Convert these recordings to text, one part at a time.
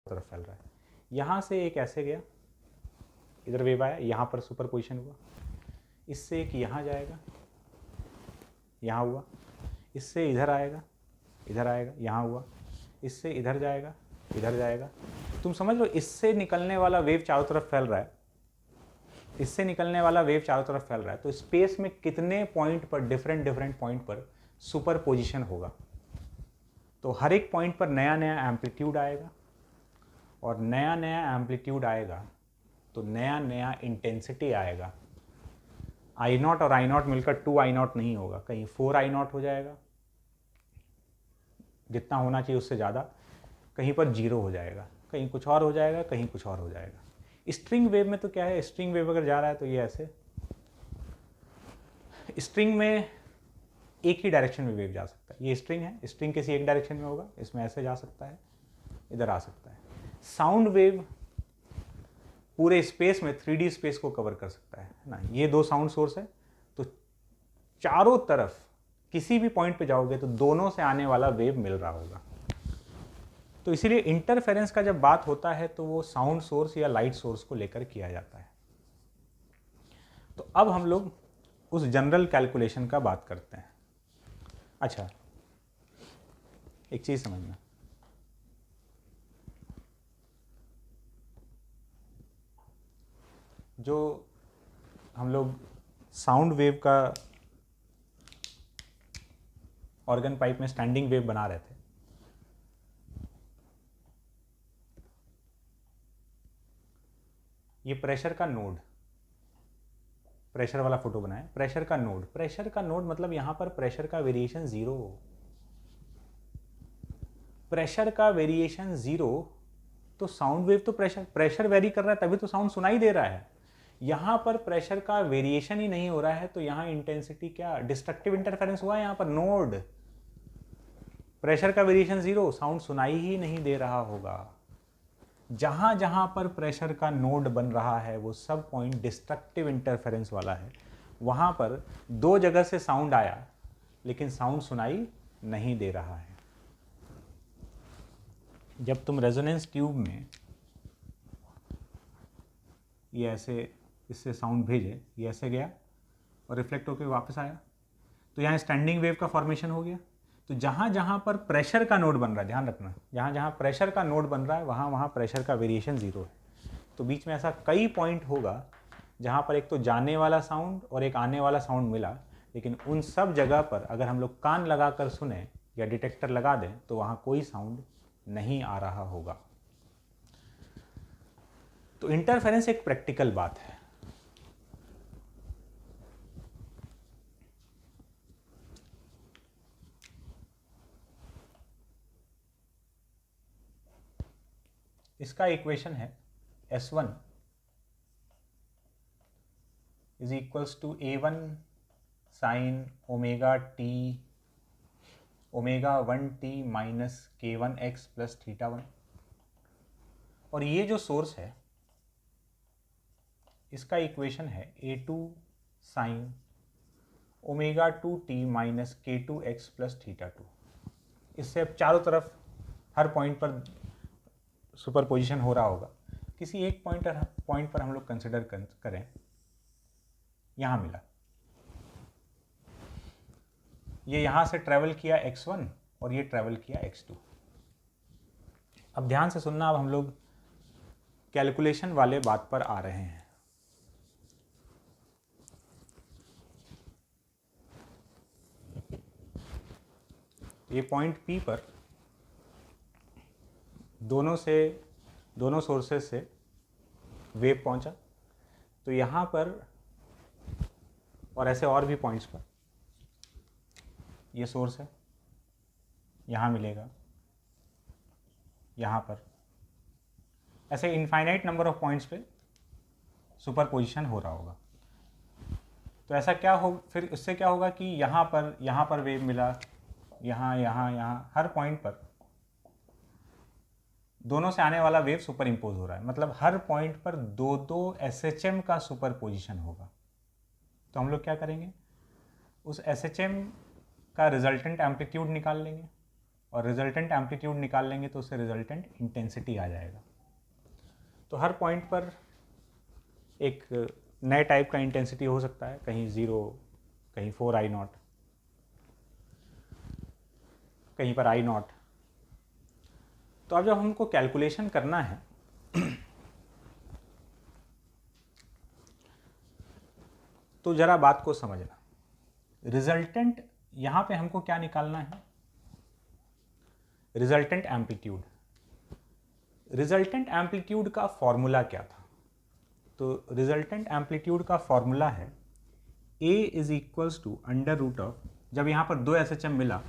तरफ फैल रहा है। यहाँ से एक ऐसे गया, इधर वेव आया, यहाँ पर सुपर पोजिशन हुआ, इससे एक यहाँ जाएगा, यहाँ हुआ, इससे इधर आएगा, इधर आएगा, यहाँ हुआ, इससे इधर जाएगा, इधर जाएगा। तुम समझ लो इससे निकलने वाला वेव चारों तरफ फैल रहा है, इससे निकलने वाला वेव चारों तरफ फैल रहा है। तो स्पेस में कितने पॉइंट पर, डिफरेंट पॉइंट पर सुपर पोजिशन होगा। तो हर एक पॉइंट पर नया नया एम्पलीट्यूड आएगा, और नया नया एम्पलीट्यूड आएगा तो नया नया इंटेंसिटी आएगा। I0 और I0 मिलकर 2I0 नहीं होगा, कहीं 4I0 हो जाएगा, जितना होना चाहिए उससे ज़्यादा, कहीं पर 0 हो जाएगा, कहीं कुछ और हो जाएगा, कहीं कुछ और हो जाएगा। स्ट्रिंग वेव में तो क्या है, स्ट्रिंग वेव अगर जा रहा है तो ये ऐसे, स्ट्रिंग में एक ही डायरेक्शन में वेव जा सकता है। ये स्ट्रिंग है, स्ट्रिंग किसी एक डायरेक्शन में होगा, इसमें ऐसे जा सकता है, इधर आ सकता है। साउंड वेव पूरे स्पेस में 3D स्पेस को कवर कर सकता है ना। ये दो साउंड सोर्स है, तो चारों तरफ किसी भी पॉइंट पे जाओगे तो दोनों से आने वाला वेव मिल रहा होगा। तो इसीलिए इंटरफेरेंस का जब बात होता है तो वो साउंड सोर्स या लाइट सोर्स को लेकर किया जाता है। तो अब हम लोग उस जनरल कैलकुलेशन का बात करते हैं। अच्छा, एक चीज समझना, जो हम लोग साउंड वेव का ऑर्गन पाइप में स्टैंडिंग वेव बना रहे थे, ये प्रेशर का नोड, प्रेशर वाला फोटो बनाए, प्रेशर का नोड, प्रेशर का नोड मतलब यहां पर प्रेशर का वेरिएशन 0, प्रेशर का वेरिएशन 0, तो साउंड वेव तो प्रेशर वेरी कर रहा है तभी तो साउंड सुनाई दे रहा है। यहां पर प्रेशर का वेरिएशन ही नहीं हो रहा है, तो यहां इंटेंसिटी क्या, डिस्ट्रक्टिव इंटरफेरेंस हुआ है। यहां पर नोड, प्रेशर का वेरिएशन 0, साउंड सुनाई ही नहीं दे रहा होगा। जहां जहां पर प्रेशर का नोड बन रहा है वो सब पॉइंट डिस्ट्रक्टिव इंटरफेरेंस वाला है। वहां पर दो जगह से साउंड आया लेकिन साउंड सुनाई नहीं दे रहा है। जब तुम रेजोनेंस ट्यूब में ये ऐसे इससे साउंड भेजे, ये ऐसे गया और रिफ्लेक्ट होकर वापस आया, तो यहाँ स्टैंडिंग वेव का फॉर्मेशन हो गया। तो जहाँ जहाँ पर प्रेशर का नोड बन रहा है, ध्यान रखना, जहाँ जहाँ प्रेशर का नोड बन रहा है वहाँ वहाँ प्रेशर का वेरिएशन 0 है। तो बीच में ऐसा कई पॉइंट होगा जहाँ पर एक तो जाने वाला साउंड और एक आने वाला साउंड मिला, लेकिन उन सब जगह पर अगर हम लोग कान लगा कर सुने या डिटेक्टर लगा दें तो वहाँ कोई साउंड नहीं आ रहा होगा। तो इंटरफेरेंस एक प्रैक्टिकल बात है। इसका इक्वेशन है S1 is equals to A1 sine omega t omega 1t minus K1x plus θ1। और ये जो सोर्स है इसका इक्वेशन है A2 sine omega 2t minus K2x plus θ2। इससे अब चारों तरफ हर पॉइंट पर सुपरपोजिशन हो रहा होगा। किसी एक पॉइंट पर हम लोग कंसिडर करें, यहां मिला, ये यहां से ट्रेवल किया x1 और ये ट्रेवल किया x2। अब ध्यान से सुनना, अब हम लोग कैलकुलेशन वाले बात पर आ रहे हैं। ये पॉइंट P पर दोनों सोर्सेस से वेव पहुंचा, तो यहाँ पर और ऐसे और भी पॉइंट्स पर ये सोर्स है, यहाँ मिलेगा, यहाँ पर, ऐसे इनफाइनाइट नंबर ऑफ पॉइंट्स पे सुपरपोजिशन हो रहा होगा। तो ऐसा क्या हो, फिर इससे क्या होगा कि यहाँ पर वेव मिला, यहाँ हर पॉइंट पर दोनों से आने वाला वेव सुपर इम्पोज हो रहा है, मतलब हर पॉइंट पर दो SHM का सुपरपोजिशन होगा। तो हम लोग क्या करेंगे, उस SHM का रिजल्टेंट एम्पलीट्यूड निकाल लेंगे, और रिजल्टेंट एम्पलीट्यूड निकाल लेंगे तो उससे रिजल्टेंट इंटेंसिटी आ जाएगा। तो हर पॉइंट पर एक नए टाइप का इंटेंसिटी हो सकता है, कहीं 0, कहीं 4I0, कहीं पर I0। तो अब जब हमको कैलकुलेशन करना है तो जरा बात को समझना। रिजल्टेंट यहां पे हमको क्या निकालना है? Resultant amplitude. रिजल्टेंट एम्पलीट्यूड का फॉर्मूला क्या था? तो रिजल्टेंट एम्पलीट्यूड का फॉर्मूला है A is equals to under root of, जब यहाँ पर 2 SHM मिला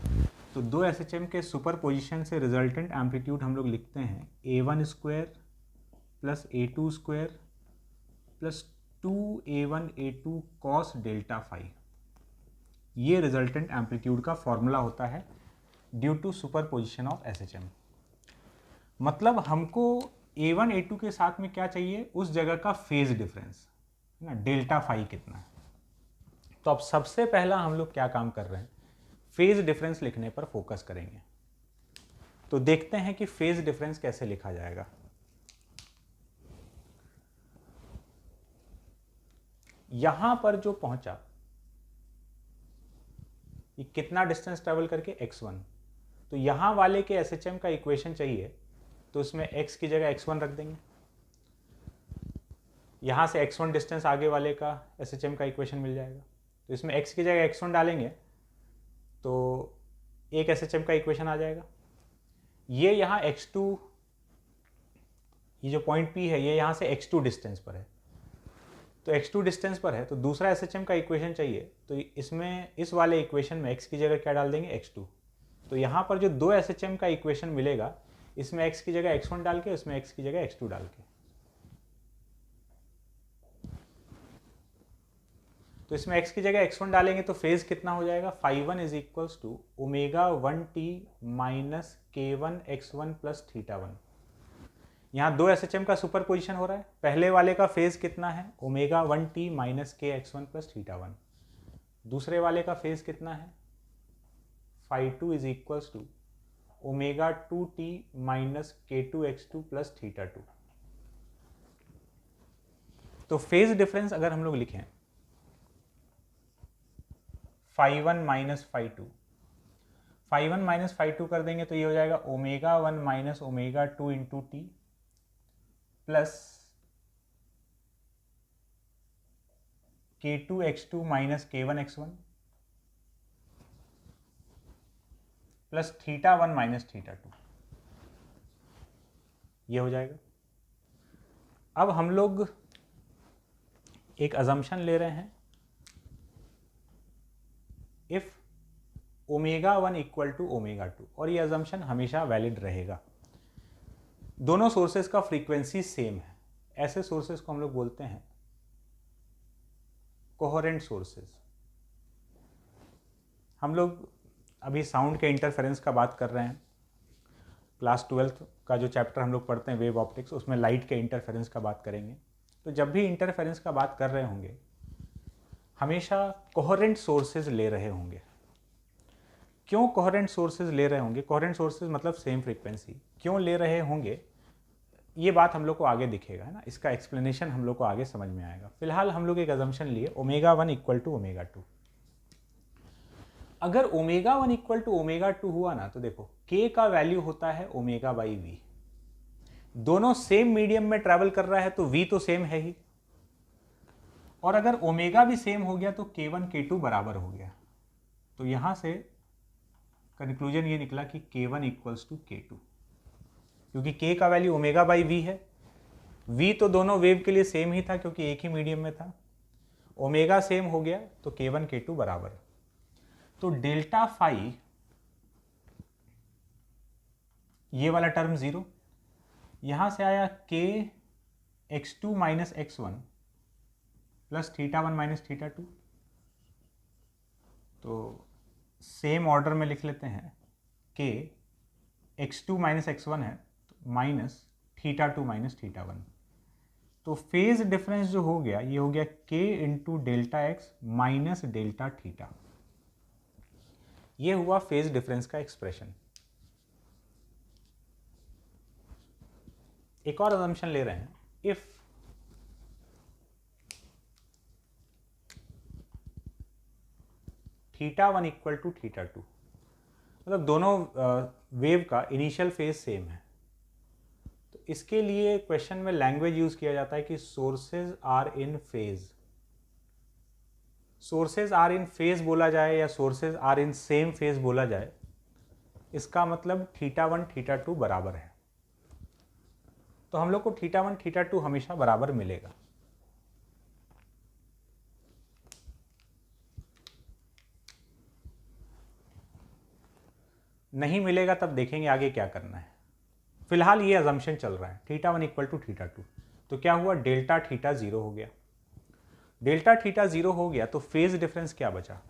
तो 2 SHM के सुपर पोजिशन से रिजल्टेंट एम्पलीट्यूड हम लोग लिखते हैं A1 square plus A2 square plus 2A1 A2 cos delta phi. ये रिजल्टेंट एम्पलीट्यूड का फॉर्मूला होता है due to superposition of SHM। मतलब हमको A1 A2 के साथ में क्या चाहिए? उस जगह का फेज डिफरेंस है ना, डेल्टा फाई कितना है। तो अब सबसे पहला हम लोग क्या काम कर रहे हैं? फेज डिफरेंस लिखने पर फोकस करेंगे। तो देखते हैं कि फेज डिफरेंस कैसे लिखा जाएगा। यहां पर जो पहुंचा ये कितना डिस्टेंस ट्रेवल करके? x1। तो यहां वाले के SHM का इक्वेशन चाहिए तो उसमें x की जगह x1 रख देंगे। यहां से x1 डिस्टेंस आगे वाले का SHM का इक्वेशन मिल जाएगा। तो इसमें x की जगह x1 डालेंगे तो एक SHM का इक्वेशन आ जाएगा। ये यहाँ x2, ये जो पॉइंट P है ये यहाँ से x2 डिस्टेंस पर है, तो x2 डिस्टेंस पर है तो दूसरा SHM का इक्वेशन चाहिए। तो इसमें इस वाले इक्वेशन में x की जगह क्या डाल देंगे? x2। तो यहाँ पर जो 2 SHM का इक्वेशन मिलेगा इसमें x की जगह x1 डाल के, उसमें x की जगह x2 डाल के, तो इसमें x की जगह x1 डालेंगे तो फेज कितना हो जाएगा? φ1 is equals to ω1t minus k1 x1 plus θ1। यहाँ 2 SHM का सुपर पोजिशन हो रहा है। पहले वाले का फेज कितना है? ω1t minus k x1 plus θ1। दूसरे वाले का फेज कितना है? φ2 is equals to ω2t minus k2 x2 plus θ2। तो फेज डिफरेंस अगर हम लोग लिखें φ1 माइनस φ2, φ1 माइनस φ2 कर देंगे तो ये हो जाएगा ω1 minus ω2 into t plus k2 x2 minus k1 x1 plus θ1 minus θ2, ये हो जाएगा। अब हम लोग एक अजम्पशन ले रहे हैं, इफ ω1 इक्वल टू ω2, और ये अजम्पशन हमेशा वैलिड रहेगा। दोनों सोर्सेज का फ्रीक्वेंसी सेम है। ऐसे सोर्सेज को हम लोग बोलते हैं कोहेरेंट सोर्सेज। हम लोग अभी साउंड के इंटरफेरेंस का बात कर रहे हैं। क्लास 12th का जो चैप्टर हम लोग पढ़ते हैं वेव ऑप्टिक्स, उसमें लाइट के इंटरफेरेंस का बात करेंगे। तो जब भी इंटरफेरेंस का बात कर रहे होंगे हमेशा कोहेरेंट सोर्सेज ले रहे होंगे। क्यों कोहेरेंट सोर्सेज ले रहे होंगे? कोहेरेंट सोर्सेज मतलब सेम फ्रीक्वेंसी। क्यों ले रहे होंगे ये बात हम लोग को आगे दिखेगा, है ना। इसका एक्सप्लेनेशन हम लोग को आगे समझ में आएगा। फिलहाल हम लोग एक अजम्पशन लिए ω1 इक्वल टू ω2। अगर ω1 इक्वल टू ω2 हुआ ना तो देखो k का वैल्यू होता है ω/v। दोनों सेम मीडियम में ट्रैवल कर रहा है तो v तो सेम है ही, और अगर ω भी सेम हो गया तो k1 k2 बराबर हो गया। तो यहां से कंक्लूजन ये निकला कि k1 इक्वल्स टू k2, क्योंकि k का वैल्यू ω/v है। v तो दोनों वेव के लिए सेम ही था क्योंकि एक ही मीडियम में था। ω सेम हो गया तो k1 k2 बराबर। तो डेल्टा फाई, ये वाला टर्म 0, यहां से आया k x2 minus x1 plus θ1 minus θ2। तो सेम ऑर्डर में लिख लेते हैं, k x2 माइनस x1 है तो माइनस θ2 माइनस θ1। तो फेज डिफरेंस जो हो गया ये हो गया k into delta x minus delta theta. ये हुआ फेज डिफरेंस का एक्सप्रेशन। एक और assumption ले रहे हैं, if θ1 इक्वल टू θ2, मतलब दोनों वेव का इनिशियल फेज सेम है, तो इसके लिए क्वेश्चन में लैंग्वेज यूज किया जाता है कि sources are in phase. Sources are in phase बोला जाए या sources are in same phase बोला जाए, इसका मतलब θ1 θ2 बराबर है, तो हम लोग को θ1 θ2 हमेशा बराबर मिलेगा। नहीं मिलेगा तब देखेंगे आगे क्या करना है। फिलहाल ये अजम्पशन चल रहा है θ1 इक्वल टू θ2, तो क्या हुआ, डेल्टा θ 0 हो गया। डेल्टा θ 0 हो गया तो फेज डिफरेंस क्या बचा,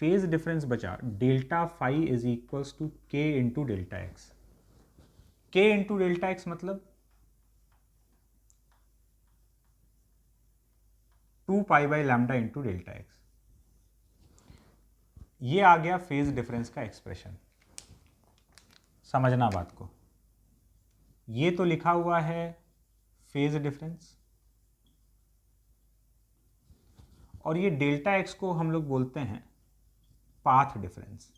फेज डिफरेंस बचा delta phi is equals to K into delta X. K into delta X मतलब 2 pi by lambda into delta X. ये आ गया फेज डिफरेंस का एक्सप्रेशन। समझना बात को, ये तो लिखा हुआ है फेज डिफरेंस, और ये डेल्टा एक्स को हम लोग बोलते हैं path difference.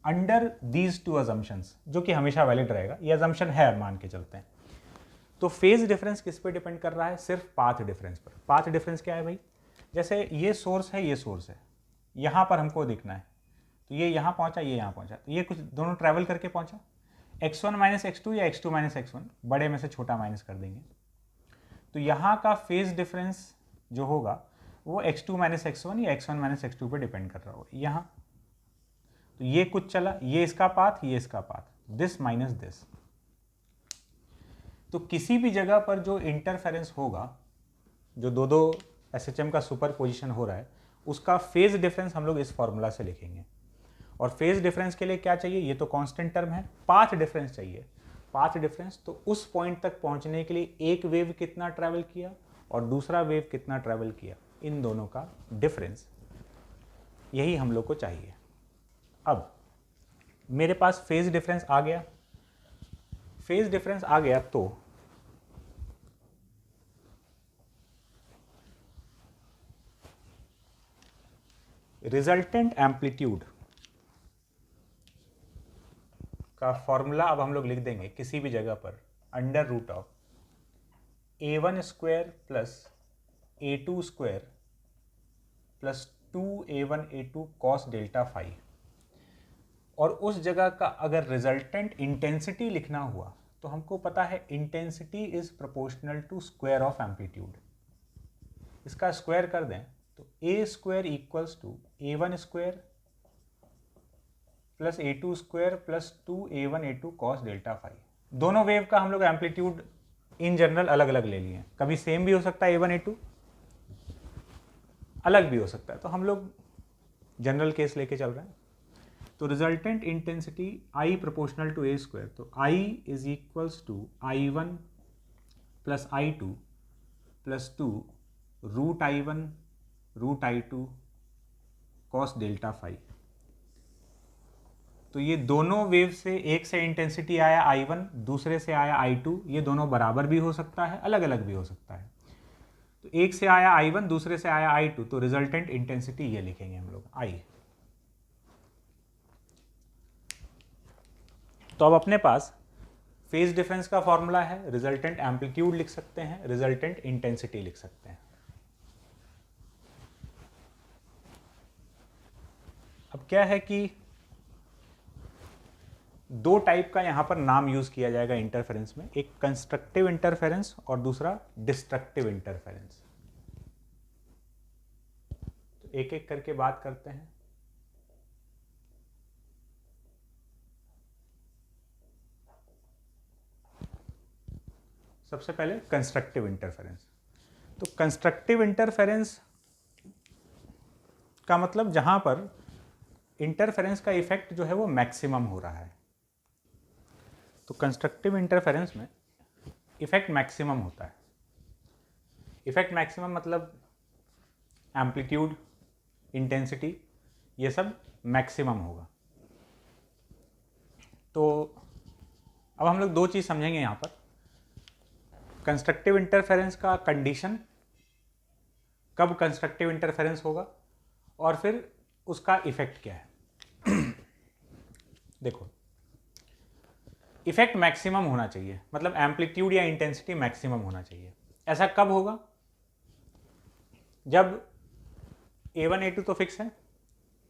Under these two assumptions, जो कि हमेशा वैलिड रहेगा, ये अजम्पशन है मान के चलते हैं, तो फेज डिफरेंस किस पे डिपेंड कर रहा है, सिर्फ पाथ डिफरेंस पर। पाथ डिफरेंस क्या है भाई, जैसे ये सोर्स है, ये सोर्स है, यहां पर हमको दिखना है, तो ये यहां पहुंचा, ये यहां पहुंचा, तो ये कुछ दोनों ट्रैवल करके पहुंचा, x1 माइनस x2 या x2 माइनस x1, बड़े में से छोटा माइनस कर देंगे, तो यहाँ का फेज डिफरेंस जो होगा वो x2 माइनस x1 या x1 माइनस x2 पे डिपेंड कर रहा होगा। यहाँ तो ये कुछ चला, ये इसका पाथ, ये इसका पाथ, दिस माइनस दिस, तो किसी भी जगह पर जो इंटरफेरेंस होगा, जो दो दो SHM का सुपर पोजिशन हो रहा है, उसका फेज डिफरेंस हम लोग इस फॉर्मूला से लिखेंगे। और फेज डिफरेंस के लिए क्या चाहिए, ये तो कांस्टेंट टर्म है, पाथ डिफरेंस चाहिए। पाथ डिफरेंस तो उस पॉइंट तक पहुंचने के लिए एक वेव कितना ट्रैवल किया और दूसरा वेव कितना ट्रैवल किया, इन दोनों का डिफरेंस, यही हम लोग को चाहिए। अब मेरे पास फेज डिफरेंस आ गया, फेज डिफरेंस आ गया तो रिजल्टेंट एम्पलीट्यूड का फॉर्मूला अब हम लोग लिख देंगे किसी भी जगह पर, under root of a1 square plus a2 square plus 2a1 a2 cos delta phi. और उस जगह का अगर रिजल्टेंट इंटेंसिटी लिखना हुआ तो हमको पता है intensity is proportional to square of amplitude. इसका स्क्वायर कर दें तो a square equals to a1 square plus a2 square plus 2a1 a2 cos delta phi. दोनों वेव का हम लोग एम्पलीट्यूड इन जनरल अलग अलग ले लिए, कभी सेम भी हो सकता है a1 a2, अलग भी हो सकता है, तो हम लोग जनरल केस लेके चल रहे हैं। तो resultant intensity I proportional to a square, तो I is equals to I1 plus I2 plus 2 root I1 root I2 cos delta phi. तो ये दोनों वेव से, एक से इंटेंसिटी आया I1, दूसरे से आया I2, ये दोनों बराबर भी हो सकता है, अलग अलग भी हो सकता है। तो एक से आया I1, दूसरे से आया I2, तो रिजल्टेंट इंटेंसिटी ये लिखेंगे हम लोग I। तो अब अपने पास फेज डिफरेंस का फॉर्मूला है, रिजल्टेंट एम्पलीट्यूड लिख सकते हैं, रिजल्टेंट इंटेंसिटी लिख सकते हैं। अब क्या है कि दो टाइप का यहां पर नाम यूज किया जाएगा इंटरफेरेंस में, एक कंस्ट्रक्टिव इंटरफेरेंस और दूसरा डिस्ट्रक्टिव इंटरफेरेंस। तो एक एक करके बात करते हैं। सबसे पहले कंस्ट्रक्टिव इंटरफेरेंस। तो कंस्ट्रक्टिव इंटरफेरेंस का मतलब जहां पर इंटरफेरेंस का इफेक्ट जो है वो मैक्सिमम हो रहा है। तो कंस्ट्रक्टिव इंटरफेरेंस में इफेक्ट मैक्सिमम होता है। इफेक्ट मैक्सिमम मतलब एम्पलीट्यूड, इंटेंसिटी, ये सब मैक्सिमम होगा। तो अब हम लोग दो चीज़ समझेंगे यहाँ पर, कंस्ट्रक्टिव इंटरफेरेंस का कंडीशन, कब कंस्ट्रक्टिव इंटरफेरेंस होगा, और फिर उसका इफेक्ट क्या है। देखो, इफेक्ट मैक्सिमम होना चाहिए, मतलब एम्पलीट्यूड या इंटेंसिटी मैक्सिमम होना चाहिए। ऐसा कब होगा? जब A1 A2 तो फिक्स है,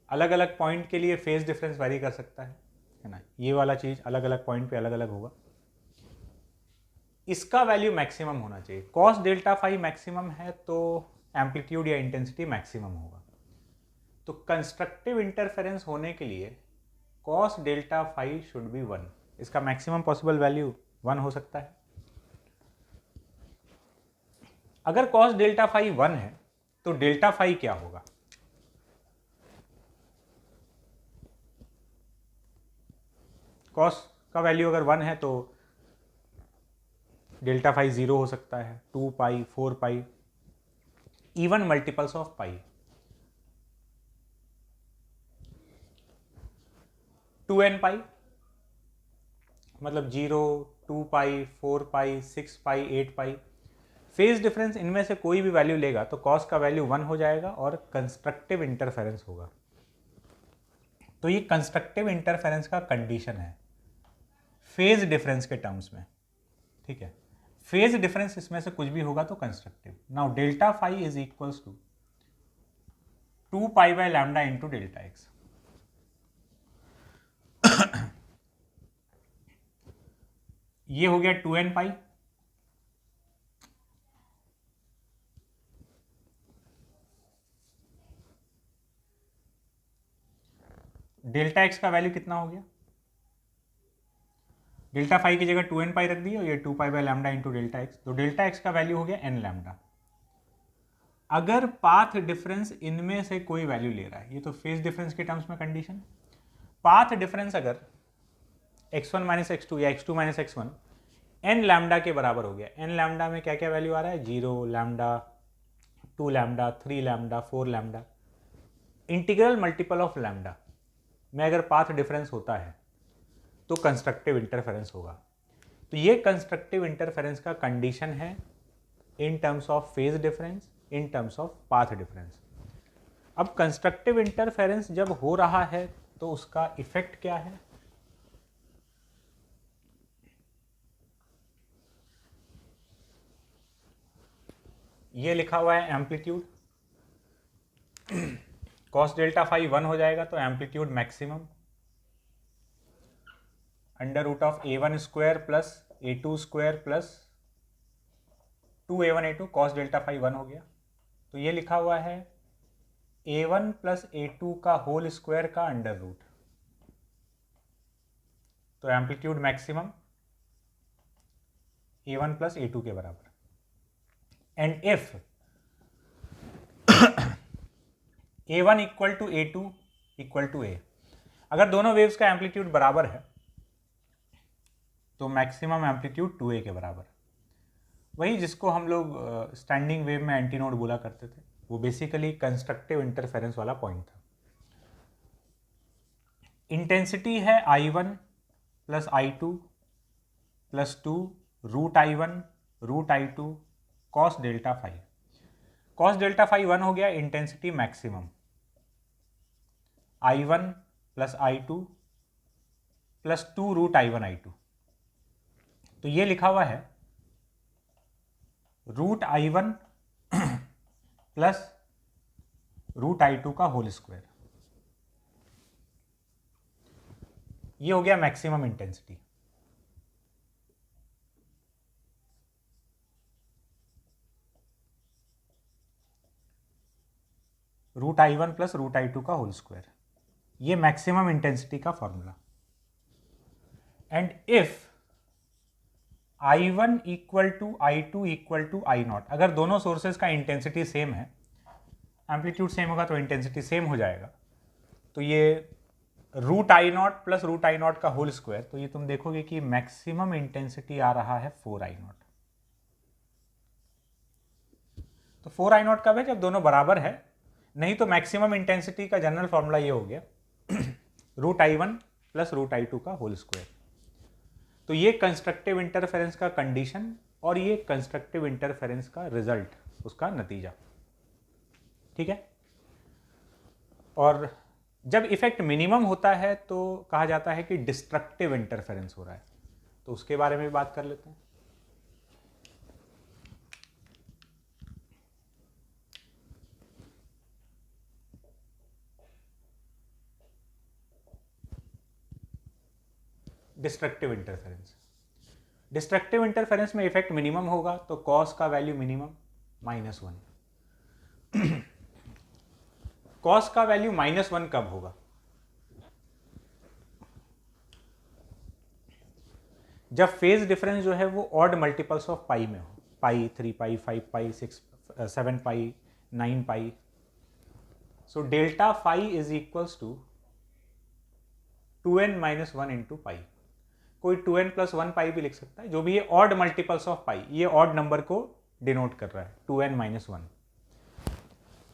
अलग अलग पॉइंट के लिए फेज डिफरेंस वेरी कर सकता है ना, ये वाला चीज अलग अलग पॉइंट पे अलग अलग होगा, इसका वैल्यू मैक्सिमम होना चाहिए। कॉस डेल्टा फाई मैक्सिमम है तो एम्पलीट्यूड या इंटेंसिटी मैक्सिमम होगा। तो कंस्ट्रक्टिव इंटरफेरेंस होने के लिए cos delta phi should be 1, इसका मैक्सिमम पॉसिबल वैल्यू 1 हो सकता है। अगर कॉस डेल्टा फाई 1 है तो डेल्टा फाई क्या होगा? कॉस का वैल्यू अगर 1 है तो डेल्टा फाई 0 हो सकता है, 2 pi, 4 pi, even multiples of pi. 2n pi मतलब 0, 2 पाई, 4 पाई, 6 पाई, 8 पाई। फेज डिफरेंस इनमें से कोई भी वैल्यू लेगा तो कॉस का वैल्यू 1 हो जाएगा और कंस्ट्रक्टिव इंटरफेरेंस होगा। तो ये कंस्ट्रक्टिव इंटरफेरेंस का कंडीशन है फेज डिफरेंस के टर्म्स में, ठीक है। फेज डिफरेंस इसमें से कुछ भी होगा तो constructive. Now delta phi is equals to 2 pi by lambda into delta X. ये हो गया 2n पाई, डेल्टा एक्स का वैल्यू कितना हो गया? डेल्टा फाई की जगह 2n पाई रख दी और ये 2 pi by lambda into delta x, तो डेल्टा एक्स का वैल्यू हो गया n लैम्डा। अगर पाथ डिफरेंस इनमें से कोई वैल्यू ले रहा है, ये तो फेज डिफरेंस के टर्म्स में कंडीशन, पाथ डिफरेंस अगर x1 माइनस x2 या x2 minus x1 n lambda के बराबर हो गया, n लैम्डा में क्या क्या वैल्यू आ रहा है? 0 lambda, 2 lambda, 3 lambda, 4 lambda, integral multiple of lambda में अगर पाथ डिफरेंस होता है तो कंस्ट्रक्टिव इंटरफेरेंस होगा। तो ये कंस्ट्रक्टिव इंटरफेरेंस का कंडीशन है in terms of phase difference, in terms of path difference. अब कंस्ट्रक्टिव इंटरफेरेंस जब हो रहा है तो उसका इफेक्ट क्या है? ये लिखा हुआ है एम्पलीट्यूड, कॉस डेल्टा फाई 1 हो जाएगा तो amplitude maximum under root of a1 square plus a2 square plus 2a1 a2, cos delta phi 1 हो गया। तो ये लिखा हुआ है a1 प्लस a2 का होल स्क्वायर का अंडर रूट, तो amplitude maximum a1 plus a2 के बराबर। And if a1 equal to a2 equal to a, अगर दोनों वेव्स का एम्पलीट्यूड बराबर है तो मैक्सिमम एम्पलीट्यूड 2a के बराबर, वही जिसको हम लोग स्टैंडिंग वेव में एंटीनोड बोला करते थे, वो बेसिकली कंस्ट्रक्टिव इंटरफेरेंस वाला पॉइंट था। इंटेंसिटी है I1 plus I2 plus 2 root I1 root I2 cos delta phi. Cos delta phi 1 हो गया, intensity maximum I1 plus I2 plus 2 root I1 I2। तो ये लिखा हुआ है root I1 plus root I2 का होल स्क्वायर। ये हो गया maximum intensity. Root I1 plus root I2 का होल स्क्वायर, ये मैक्सिमम इंटेंसिटी का formula. And if I1 equal to I2 equal to I0, अगर दोनों सोर्सेज का इंटेंसिटी सेम है, एम्पलीट्यूड सेम होगा तो इंटेंसिटी सेम हो जाएगा, तो ये root I0 plus root I0 का होल स्क्वायर, तो ये तुम देखोगे कि मैक्सिमम इंटेंसिटी आ रहा है 4I0। तो 4I0 कब है? जब दोनों बराबर है, नहीं तो मैक्सिमम इंटेंसिटी का जनरल फॉर्मूला ये हो गया root I1 plus root I2 का होल स्क्वायर। तो ये कंस्ट्रक्टिव इंटरफेरेंस का कंडीशन और ये कंस्ट्रक्टिव इंटरफेरेंस का रिजल्ट, उसका नतीजा। ठीक है। और जब इफेक्ट मिनिमम होता है तो कहा जाता है कि डिस्ट्रक्टिव इंटरफेरेंस हो रहा है, तो उसके बारे में भी बात कर लेते हैं। डिस्ट्रक्टिव इंटरफेरेंस, डिस्ट्रक्टिव इंटरफेरेंस में इफेक्ट मिनिमम होगा तो कॉस का वैल्यू मिनिमम -1। कॉस का वैल्यू -1 कब होगा? जब फेज डिफरेंस जो है वो ऑड मल्टीपल्स ऑफ पाई में हो, pi, 3 pi, 5 pi, 6, 7 pi, 9 pi. So delta phi is equals to 2n - 1 into pi. कोई 2n + 1 पाई भी लिख सकता है, जो भी ये ऑड मल्टीपल्स ऑफ पाई, ये ऑड नंबर को डिनोट कर रहा है, 2n - 1।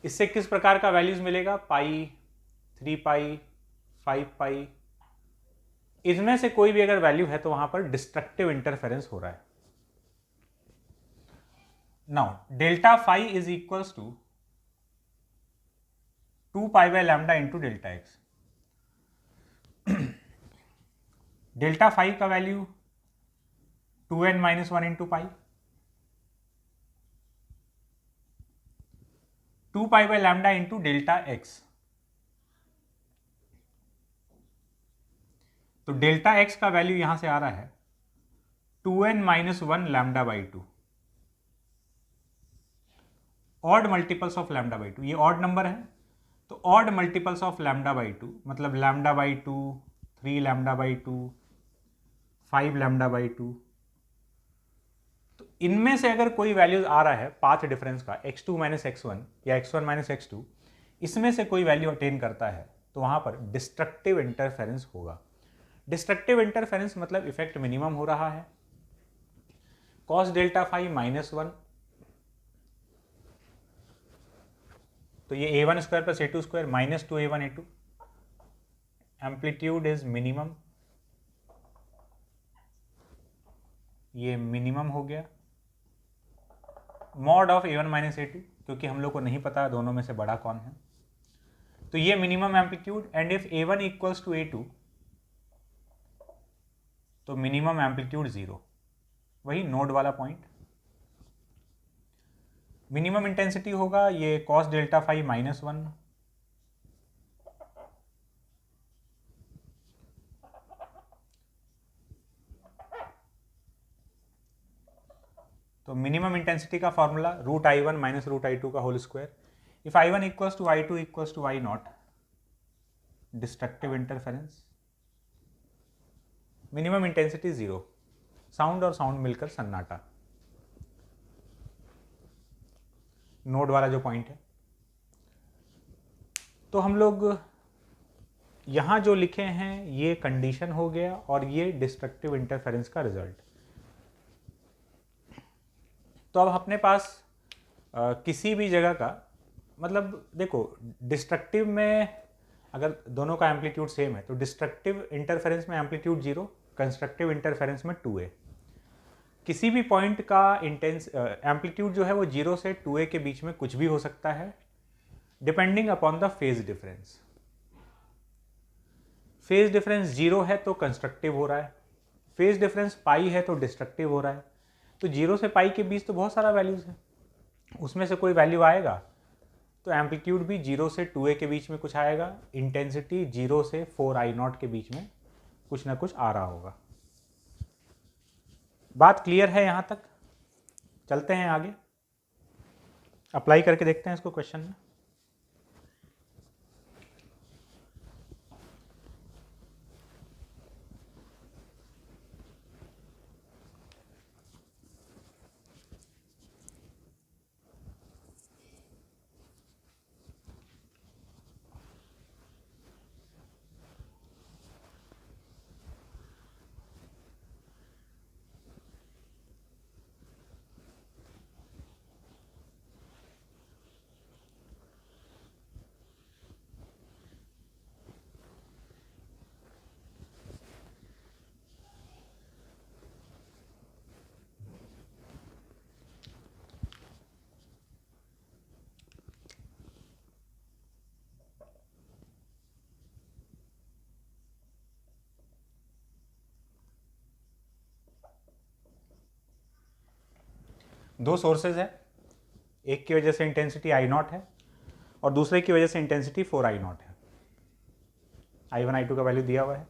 इससे किस प्रकार का वैल्यूज मिलेगा? पाई, 3 पाई, 5 पाई, इनमें से कोई भी अगर वैल्यू है तो वहां पर डिस्ट्रक्टिव इंटरफेरेंस हो रहा है। Now delta phi is equals to 2 pi by lambda into delta x. Delta phi का value 2n - 1 into pi, 2 pi by lambda into delta x. तो डेल्टा एक्स का वैल्यू यहां से आ रहा है 2n - 1 lambda by 2, odd multiples of lambda by 2। ये odd number है तो odd multiples of lambda by 2, मतलब lambda by 2, 3 lambda by 2, 5 lambda by 2। तो इनमें से अगर कोई वैल्यूज आ रहा है पाथ डिफरेंस का, x2 - x1 या x1 - x2, इसमें से कोई वैल्यू अटेन करता है तो वहां पर डिस्ट्रक्टिव इंटरफेरेंस होगा। डिस्ट्रक्टिव इंटरफेरेंस मतलब इफेक्ट मिनिमम हो रहा है। कॉस डेल्टा फाई -1, तो ये a1 square plus a2 square -2a1 a2। Amplitude is minimum, ये मिनिमम हो गया। मॉड ऑफ a1 - a2, क्योंकि हम लोग को नहीं पता दोनों में से बड़ा कौन है, तो ये minimum amplitude. And if a1 equals to a2 तो मिनिमम एम्पलीट्यूड 0, वही नोड वाला पॉइंट। मिनिमम इंटेंसिटी होगा ये कॉस डेल्टा फाई -1, तो मिनिमम इंटेंसिटी का फॉर्मूला √I1 - √I2 का whole square. If I1 equals to I2 equals to I0, destructive interference. Minimum intensity 0, sound और sound मिलकर सन्नाटा, नोड वाला जो पॉइंट है। तो हम लोग यहां जो लिखे हैं ये कंडीशन हो गया और ये डिस्ट्रक्टिव इंटरफेरेंस का रिजल्ट। तो अब अपने पास किसी भी जगह का, मतलब देखो डिस्ट्रक्टिव में अगर दोनों का एम्पलीट्यूड सेम है तो डिस्ट्रक्टिव इंटरफेरेंस में एम्पलीट्यूड 0, कंस्ट्रक्टिव इंटरफेरेंस में 2a। किसी भी पॉइंट का एम्पलीट्यूड जो है वो 0 से 2a के बीच में कुछ भी हो सकता है, depending upon the phase difference. Phase difference 0 है तो कंस्ट्रक्टिव हो रहा है, फेज डिफरेंस पाई है तो डिस्ट्रक्टिव हो रहा है। तो 0 से पाई के बीच तो बहुत सारा वैल्यूज है, उसमें से कोई वैल्यू आएगा तो एम्पलीट्यूड भी 0 से 2a के बीच में कुछ आएगा, इंटेंसिटी 0 से 4I0 के बीच में कुछ ना कुछ आ रहा होगा। बात क्लियर है यहां तक? चलते हैं आगे, अप्लाई करके देखते हैं इसको क्वेश्चन में। दो सोर्सेज है, एक की वजह से इंटेंसिटी आई नॉट है और दूसरे की वजह से इंटेंसिटी 4 आई नॉट है। I1 I2 का वैल्यू दिया हुआ है।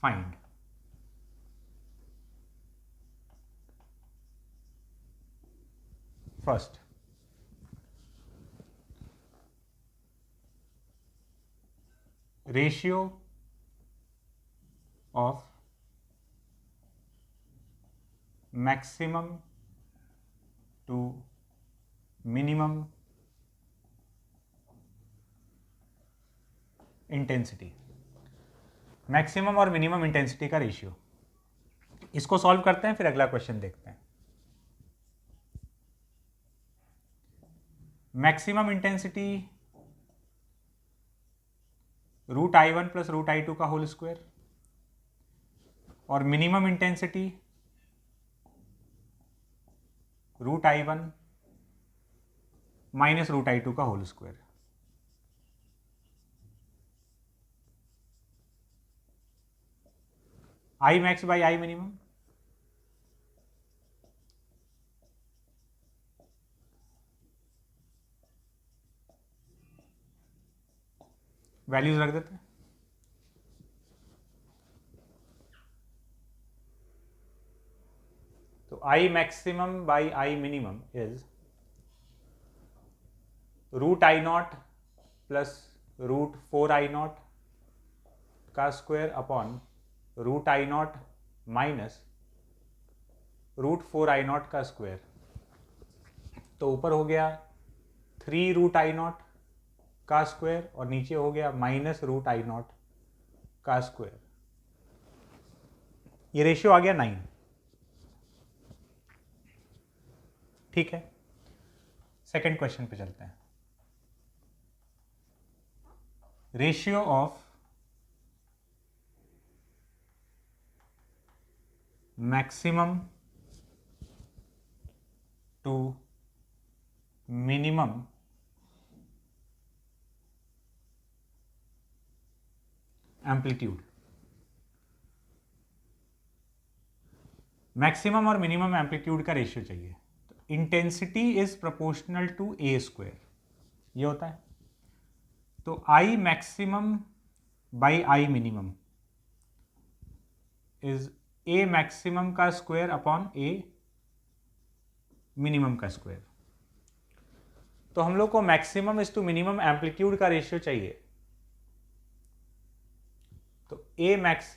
Find first ratio of maximum to minimum intensity, maximum और मिनिमम इंटेंसिटी का रेशियो। इसको सॉल्व करते हैं, फिर अगला क्वेश्चन देखते हैं। Maximum intensity √I1 plus √I2 का होल स्क्वायर और minimum intensity √I1 minus √I2 का whole square. I max by I minimum, values रख देते हैं। तो I maximum by I minimum is √I0 प्लस √4I0 का square upon √I0 minus √4I0 का स्क्वायर। तो ऊपर हो गया 3 √I0 का स्क्वायर और नीचे हो गया माइनस √I0 का स्क्वायर। ये रेशियो आ गया 9। ठीक है, सेकंड क्वेश्चन पे चलते हैं। Ratio of maximum to minimum amplitude. Maximum और मिनिमम एम्पलीट्यूड का रेशियो चाहिए। Intensity is proportional to A square, ये होता है। तो I maximum by I minimum is A maximum का स्क्वायर अपॉन ए मिनिमम का स्क्वायर। तो हम लोग को maximum is to minimum amplitude का रेशियो चाहिए। तो ए मैक्सिमम